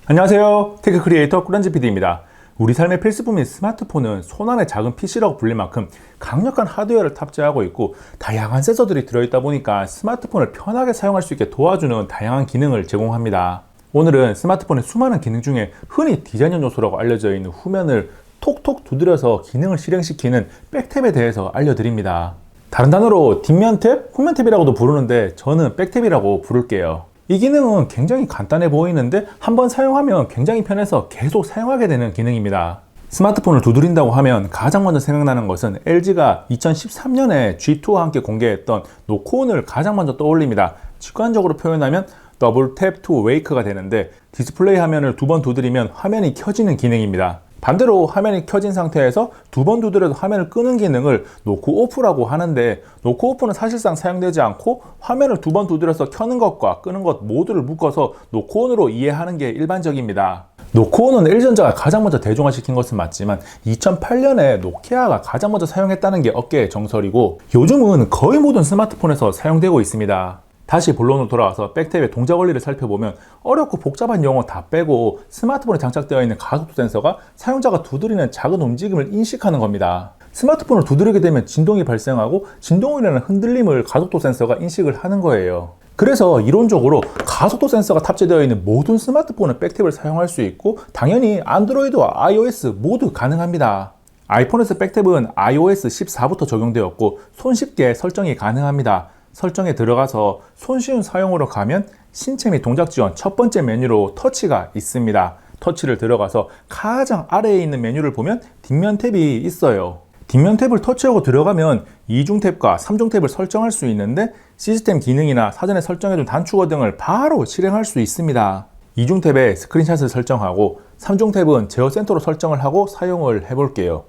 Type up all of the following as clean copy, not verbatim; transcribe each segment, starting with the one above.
안녕하세요. 테크 크리에이터 꾸란지 PD입니다. 우리 삶의 필수품인 스마트폰은 손안의 작은 PC라고 불릴 만큼 강력한 하드웨어를 탑재하고 있고 다양한 센서들이 들어있다 보니까 스마트폰을 편하게 사용할 수 있게 도와주는 다양한 기능을 제공합니다. 오늘은 스마트폰의 수많은 기능 중에 흔히 디자인형 요소라고 알려져 있는 후면을 톡톡 두드려서 기능을 실행시키는 백탭에 대해서 알려드립니다. 다른 단어로 뒷면 탭, 후면 탭이라고도 부르는데 저는 백탭이라고 부를게요. 이 기능은 굉장히 간단해 보이는데 한번 사용하면 굉장히 편해서 계속 사용하게 되는 기능입니다. 스마트폰을 두드린다고 하면 가장 먼저 생각나는 것은 LG가 2013년에 G2와 함께 공개했던 노크온을 가장 먼저 떠올립니다. 직관적으로 표현하면 더블 탭 투 웨이크가 되는데 디스플레이 화면을 두 번 두드리면 화면이 켜지는 기능입니다. 반대로 화면이 켜진 상태에서 두 번 두드려도 화면을 끄는 기능을 노크 오프라고 하는데 노크 오프는 사실상 사용되지 않고 화면을 두 번 두드려서 켜는 것과 끄는 것 모두를 묶어서 노크 온으로 이해하는 게 일반적입니다. 노크 온은 LG전자가 가장 먼저 대중화시킨 것은 맞지만 2008년에 노키아가 가장 먼저 사용했다는 게 업계의 정설이고 요즘은 거의 모든 스마트폰에서 사용되고 있습니다. 다시 본론으로 돌아와서 백탭의 동작 원리를 살펴보면 어렵고 복잡한 용어 다 빼고 스마트폰에 장착되어 있는 가속도 센서가 사용자가 두드리는 작은 움직임을 인식하는 겁니다. 스마트폰을 두드리게 되면 진동이 발생하고 진동이라는 흔들림을 가속도 센서가 인식을 하는 거예요. 그래서 이론적으로 가속도 센서가 탑재되어 있는 모든 스마트폰은 백탭을 사용할 수 있고 당연히 안드로이드와 iOS 모두 가능합니다. 아이폰에서 백탭은 iOS 14부터 적용되었고 손쉽게 설정이 가능합니다. 설정에 들어가서 손쉬운 사용으로 가면 신체 및 동작 지원 첫 번째 메뉴로 터치가 있습니다. 터치를 들어가서 가장 아래에 있는 메뉴를 보면 뒷면 탭이 있어요. 뒷면 탭을 터치하고 들어가면 2중 탭과 3중 탭을 설정할 수 있는데 시스템 기능이나 사전에 설정해둔 단축어 등을 바로 실행할 수 있습니다. 2중 탭에 스크린샷을 설정하고 3중 탭은 제어 센터로 설정을 하고 사용을 해볼게요.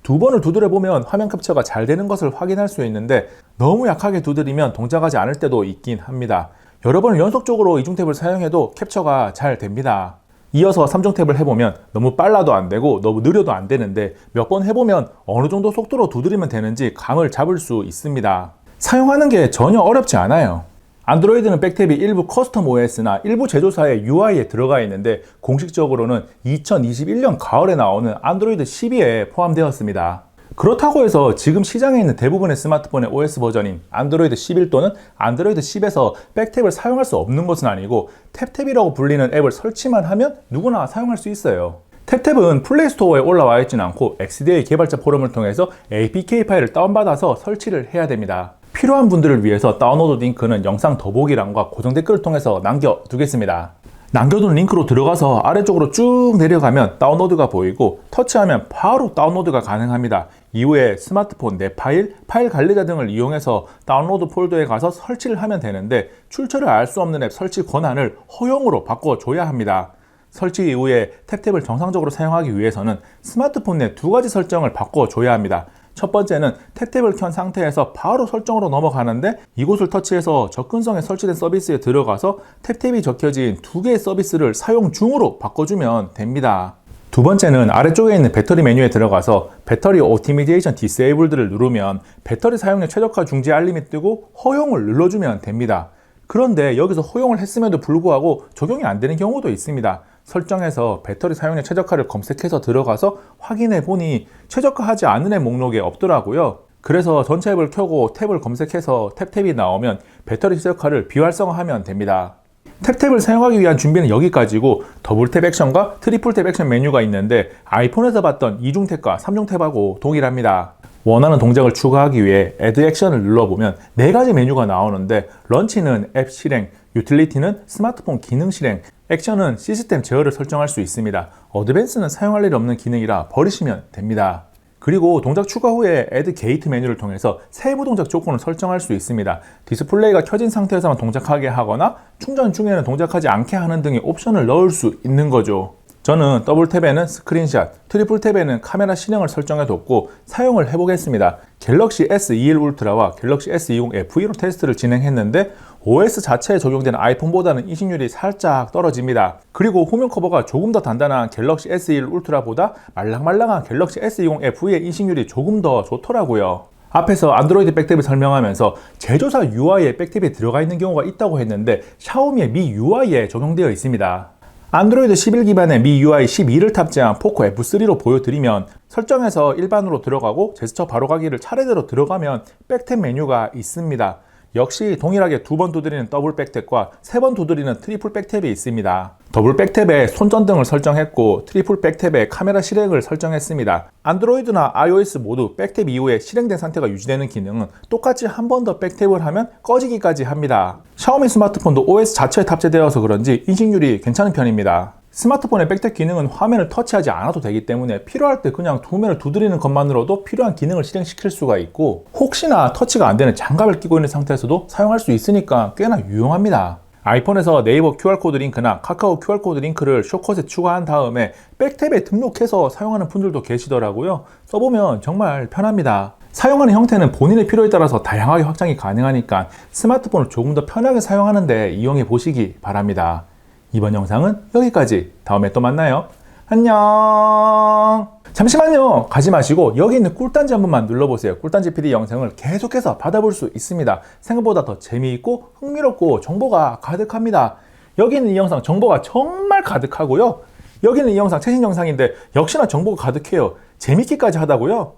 두 번을 두드려 보면 화면 캡처가 잘 되는 것을 확인할 수 있는데 너무 약하게 두드리면 동작하지 않을 때도 있긴 합니다. 여러 번을 연속적으로 이중 탭을 사용해도 캡처가 잘 됩니다. 이어서 3중 탭을 해보면 너무 빨라도 안 되고 너무 느려도 안 되는데 몇 번 해보면 어느 정도 속도로 두드리면 되는지 감을 잡을 수 있습니다. 사용하는 게 전혀 어렵지 않아요. 안드로이드는 백탭이 일부 커스텀 OS나 일부 제조사의 UI에 들어가 있는데 공식적으로는 2021년 가을에 나오는 안드로이드 12에 포함되었습니다. 그렇다고 해서 지금 시장에 있는 대부분의 스마트폰의 OS 버전인 안드로이드 11 또는 안드로이드 10에서 백탭을 사용할 수 없는 것은 아니고 탭탭이라고 불리는 앱을 설치만 하면 누구나 사용할 수 있어요. 탭탭은 플레이스토어에 올라와 있지는 않고 XDA 개발자 포럼을 통해서 APK 파일을 다운받아서 설치를 해야 됩니다. 필요한 분들을 위해서 다운로드 링크는 영상 더보기란과 고정 댓글을 통해서 남겨두겠습니다. 남겨둔 링크로 들어가서 아래쪽으로 쭉 내려가면 다운로드가 보이고 터치하면 바로 다운로드가 가능합니다. 이후에 스마트폰 내 파일, 파일 관리자 등을 이용해서 다운로드 폴더에 가서 설치를 하면 되는데 출처를 알 수 없는 앱 설치 권한을 허용으로 바꿔줘야 합니다. 설치 이후에 탭탭을 정상적으로 사용하기 위해서는 스마트폰 내 두 가지 설정을 바꿔줘야 합니다. 첫 번째는 탭탭을 켠 상태에서 바로 설정으로 넘어가는데 이곳을 터치해서 접근성에 설치된 서비스에 들어가서 탭탭이 적혀진 두 개의 서비스를 사용 중으로 바꿔주면 됩니다. 두 번째는 아래쪽에 있는 배터리 메뉴에 들어가서 배터리 오티미제이션 디세이블드를 누르면 배터리 사용량 최적화 중지 알림이 뜨고 허용을 눌러주면 됩니다. 그런데 여기서 허용을 했음에도 불구하고 적용이 안 되는 경우도 있습니다. 설정에서 배터리 사용량 최적화를 검색해서 들어가서 확인해 보니 최적화하지 않은 앱 목록에 없더라고요. 그래서 전체 앱을 켜고 탭을 검색해서 탭탭이 나오면 배터리 최적화를 비활성화하면 됩니다. 탭탭을 사용하기 위한 준비는 여기까지고 더블 탭 액션과 트리플 탭 액션 메뉴가 있는데 아이폰에서 봤던 2중 탭과 3중 탭하고 동일합니다. 원하는 동작을 추가하기 위해 Add 액션을 눌러보면 4가지 메뉴가 나오는데 런치는 앱 실행, 유틸리티는 스마트폰 기능 실행, 액션은 시스템 제어를 설정할 수 있습니다. 어드밴스는 사용할 일이 없는 기능이라 버리시면 됩니다. 그리고 동작 추가 후에 Add 게이트 메뉴를 통해서 세부 동작 조건을 설정할 수 있습니다. 디스플레이가 켜진 상태에서만 동작하게 하거나 충전 중에는 동작하지 않게 하는 등의 옵션을 넣을 수 있는 거죠. 저는 더블 탭에는 스크린샷, 트리플 탭에는 카메라 실행을 설정해뒀고 사용을 해보겠습니다. 갤럭시 S21 울트라와 갤럭시 S20 FE로 테스트를 진행했는데 OS 자체에 적용된 아이폰보다는 인식률이 살짝 떨어집니다. 그리고 후면 커버가 조금 더 단단한 갤럭시 S21 울트라보다 말랑말랑한 갤럭시 S20 FE의 인식률이 조금 더 좋더라고요. 앞에서 안드로이드 백탭을 설명하면서 제조사 UI에 백탭이 들어가 있는 경우가 있다고 했는데 샤오미의 미 UI에 적용되어 있습니다. 안드로이드 11 기반의 MIUI 12를 탑재한 포코 F3로 보여드리면 설정에서 일반으로 들어가고 제스처 바로가기를 차례대로 들어가면 백탭 메뉴가 있습니다. 역시 동일하게 2번 두드리는 더블 백탭과 3번 두드리는 트리플 백탭이 있습니다. 더블 백탭에 손전등을 설정했고 트리플 백탭에 카메라 실행을 설정했습니다. 안드로이드나 iOS 모두 백탭 이후에 실행된 상태가 유지되는 기능은 똑같이 한 번 더 백탭을 하면 꺼지기까지 합니다. 샤오미 스마트폰도 OS 자체에 탑재되어서 그런지 인식률이 괜찮은 편입니다. 스마트폰의 백탭 기능은 화면을 터치하지 않아도 되기 때문에 필요할 때 그냥 도면을 두드리는 것만으로도 필요한 기능을 실행시킬 수가 있고 혹시나 터치가 안 되는 장갑을 끼고 있는 상태에서도 사용할 수 있으니까 꽤나 유용합니다. 아이폰에서 네이버 QR코드 링크나 카카오 QR코드 링크를 쇼컷에 추가한 다음에 백탭에 등록해서 사용하는 분들도 계시더라고요. 써보면 정말 편합니다. 사용하는 형태는 본인의 필요에 따라서 다양하게 확장이 가능하니까 스마트폰을 조금 더 편하게 사용하는 데 이용해 보시기 바랍니다. 이번 영상은 여기까지. 다음에 또 만나요. 안녕. 잠시만요. 가지 마시고 여기 있는 꿀단지 한 번만 눌러보세요. 꿀단지 PD 영상을 계속해서 받아볼 수 있습니다. 생각보다 더 재미있고 흥미롭고 정보가 가득합니다. 여기 있는 이 영상 정보가 정말 가득하고요. 여기 있는 이 영상 최신 영상인데 역시나 정보가 가득해요. 재밌기까지 하다고요.